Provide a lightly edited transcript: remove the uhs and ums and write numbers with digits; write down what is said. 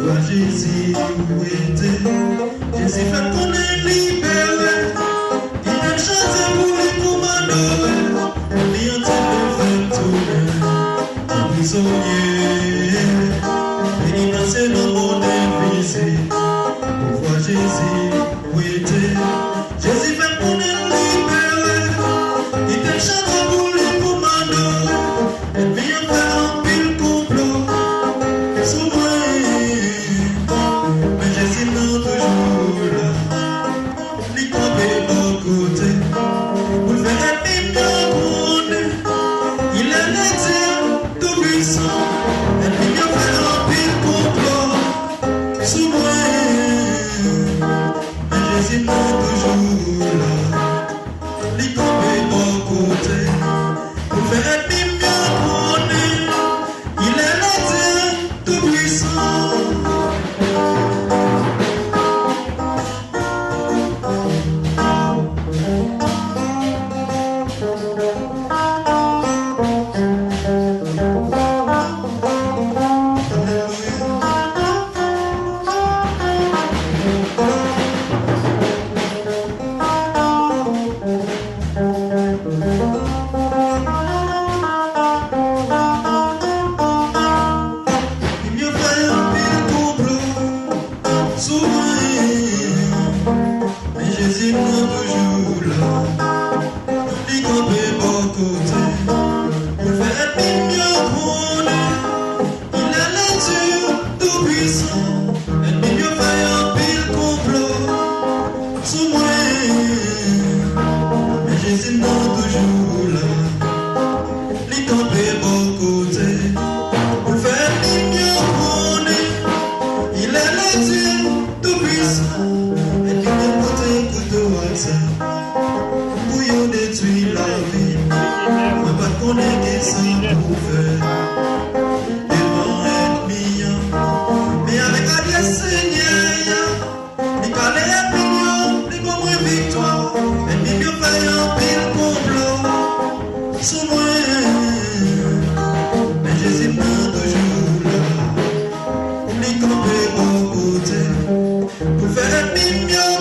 Vois Jésus où était. Jésus fait qu'on est libéré. Il a chanté pour les commandos. Il a fait tourner. Un prisonnier. Et il a c'est le monde épuisé. Vois Jésus où était. Jésus fait qu'on est libéré. Il a chanté pour les commandos. Et vient faire un pile complot. Sous moi. Mais Jésus non toujours là. Il campe bon côté. Pour faire un pile couronné. Il est l'éternel tout puissant. Et vient faire un pile complot. Sous moi. Mais Jésus non toujours là. Il campe bon côté. Pour faire un pile couronné. Il est l'éternel tout puissant. Il me fait un pile complot sous moi. Mais Jésus non toujours là. Il campe bon côté. Pour faire mieux couronné. Il est l'éternel tout puissant. Et mieux fait un pile complot sous moi. Mais Jésus non toujours là. Il campe bon côté. Pour faire mieux couronné. Il est l'éternel tout puissant. Et puis de côté couteau ça. Pour y détruire la vie. Moi pas connaître que ça pour faire. Devant ennemi. Mais avec Adieu Seigneur. Les calés et pignons. Les bonnes victoires. Et puis mieux faire un pile complot. Sous moi. Mais Jésus non toujours là. Les camper au côté. Pour faire mieux